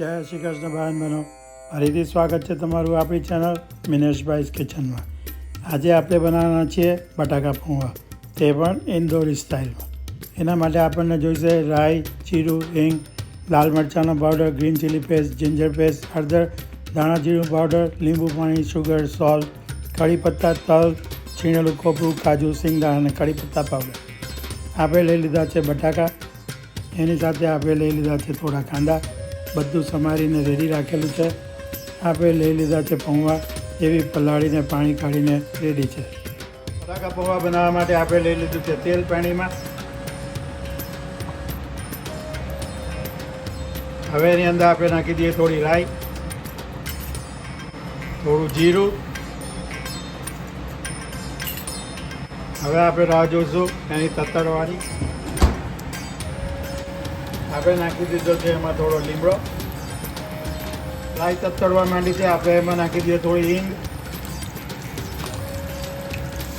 જય શ્રી કૃષ્ણ ભાઈ બહેનો, ફરીથી સ્વાગત છે તમારું આપણી ચેનલ મિનેશભાઈઝ કિચનમાં. આજે આપણે બનાવવાના છીએ બટાકા પૌવા, તે પણ ઇન્દોરી સ્ટાઇલમાં. એના માટે આપણને જોઈશે રાઈ, જીરું, હિંગ, લાલ મરચાંનો powder, green chilli paste, ginger paste, હળદર, ધાણા જીરું પાવડર, લીંબુ પાણી, સુગર, સોલ્ટ, કઢી પત્તા, તલ, છીણેલું કોપરું, કાજુ, સિંગદાણા અને કઢી પત્તા પાવડર. આપણે લઈ લીધા છે બટાકા, એની સાથે આપણે લઈ લીધા છે થોડા કાંદા, બધું સમારીને રેડી રાખેલું છે. આપણે લઈ લીધા છે પૌવા, એવી પલાળીને પાણી કાઢીને રેડી છે. બટાકા પૌવા બનાવવા માટે આપણે લઈ લીધું છે તેલ પાણીમાં. હવે એની અંદર આપણે નાખી દઈએ થોડી રાઈ, થોડું જીરું. હવે આપણે રાહ જોઈશું એની તતરવાળી. આપણે નાખી દીધો છે એમાં થોડો લીમડો. રાઈ તતરવા માંડી છે, આપણે એમાં નાખી દઈએ થોડી હિંગ.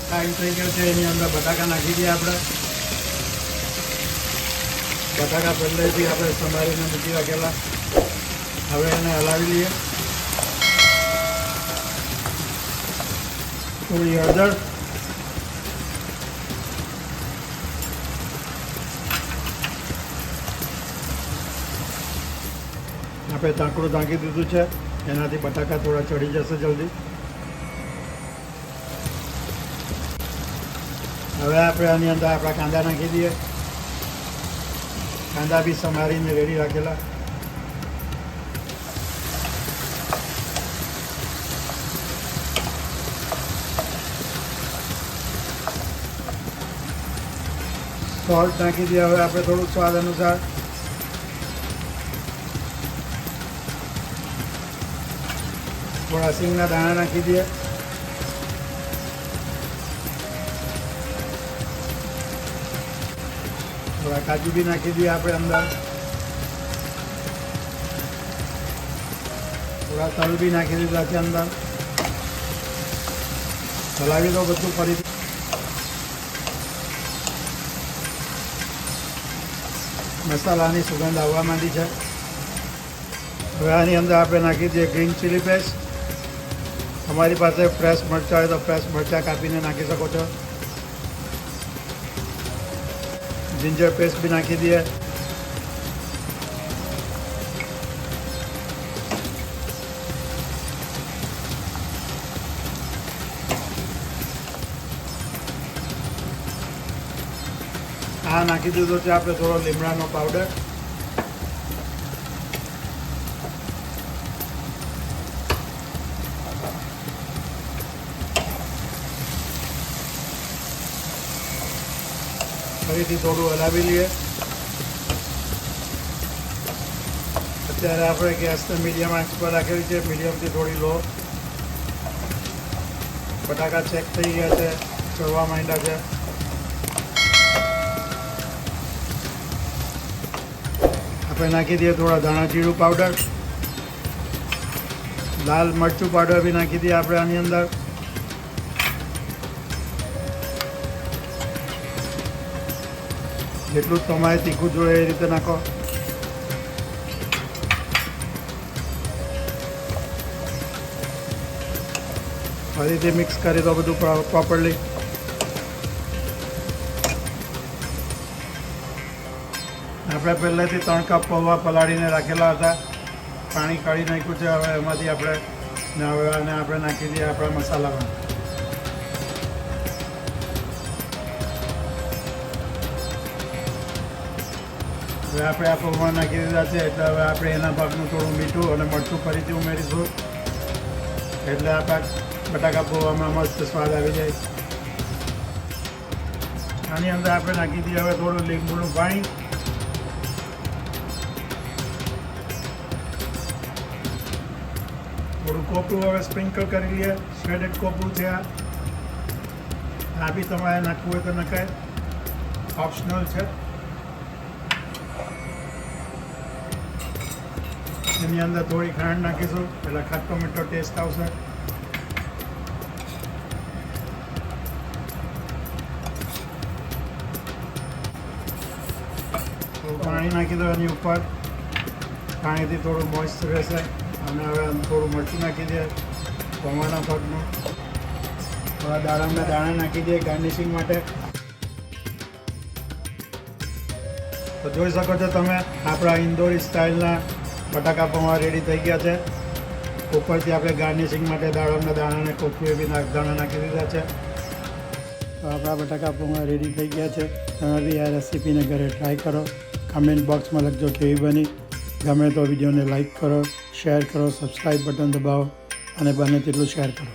ટાઈમ થઈ ગયો છે, એની અંદર બટાકા નાખી દઈએ આપણે. બટાકા પહેલેથી આપણે સંભાળીને મૂકી રાખેલા. હવે એને હલાવી લઈએ. થોડી હળદર, આપણે ઢાંકણું ઢાંકી દીધું છે, એનાથી બટાકા થોડા ચડી જશે જલ્દી. હવે આપણે આની અંદર આપણા કાંદા નાખી દઈએ. કાંદા બી સમારીને રેડી રાખેલા. સોલ્ટ નાખી દઈએ હવે આપણે થોડું સ્વાદ અનુસાર. થોડા સિંગના દાણા નાખી દઈએ. થોડા કાજુ બી નાખી દઈએ આપણે અંદર. થોડા તલ બી નાખી દીધા છે અંદર. હલાવી દો બધું ફરીથી. મસાલાની સુગંધ આવવા માંડી છે. હવે આની અંદર આપણે નાખી દઈએ ગ્રીન ચીલી પેસ્ટ. તમારી પાસે ફ્રેશ મરચાં હોય તો ફ્રેશ મરચાં કાપીને નાખી શકો છો. જિંજર પેસ્ટ બી નાખી દઈએ. આ નાખી દીધો છે આપણે થોડો લીમડાનો પાવડર. ફરીથી થોડું હલાવી લઈએ. અત્યારે આપણે ગેસને મીડિયમ આંચ પર રાખેલી છે, મીડિયમથી થોડી લો. બટાકા ચેક થઈ ગયા છે, ચડવા માંડ્યા છે. આપણે નાખી દઈએ થોડા ધાણા જીરું પાવડર. લાલ મરચું પાવડર બી નાખી દઈએ આપણે આની અંદર. જેટલું તમારે તીખું જોઈએ એ રીતે નાખો. ફરીથી મિક્સ કરી દો બધું પ્રોપરલી. આપણે પહેલેથી 3 કપ પૌવા પલાળીને રાખેલા હતા. પાણી કાઢી નાખ્યું છે. હવે એમાંથી આપણે નાખી દઈએ આપણા મસાલામાં. હવે આપણે આ પૌવા નાખી દીધા છે, એટલે હવે આપણે એના ભાગનું થોડું મીઠું અને મરચું ફરીથી ઉમેરીશું, એટલે આપણા બટાકા પૌવામાં મસ્ત સ્વાદ આવી જાય. આની અંદર આપણે નાખી દઈએ હવે થોડું લીંબુનું પાણી. થોડું કોપરું હવે સ્પ્રિંકલ કરી લઈએ. શ્રેડેડ કોપરું છે આ બી તમારે નાખવું હોય તો નખાય, ઓપ્શનલ છે. એની અંદર થોડી ખાંડ નાખીશું, એટલે ખાટો મીઠો ટેસ્ટ આવશે. થોડું પાણી નાખી દો એની ઉપર. પાણીથી થોડું મોઇસ્ટ રહેશે. અને હવે થોડું મરચું નાખી દે પૌવાના ભાગમાં. થોડા દાડમના દાણા નાખી દે ગાર્નિશિંગ માટે. તો જોઈ શકો છો તમે આપણા ઇન્દોરી સ્ટાઇલના બટાકા પૌવા રેડી થઈ ગયા છે. ઉપરથી આપણે ગાર્નિશિંગ માટે દાડમના દાણા અને કોથમીર બી દાણા નાખી દીધા છે. તો આપણા બટાકા પૌવા રેડી થઈ ગયા છે. તમે બી આ રેસીપીને ઘરે ટ્રાય કરો. કમેન્ટ બોક્સમાં લખજો કેવી બની. ગમે તો વિડીયોને લાઈક કરો, શેર કરો, સબસ્ક્રાઈબ બટન દબાવો અને બને તેટલું શેર કરો.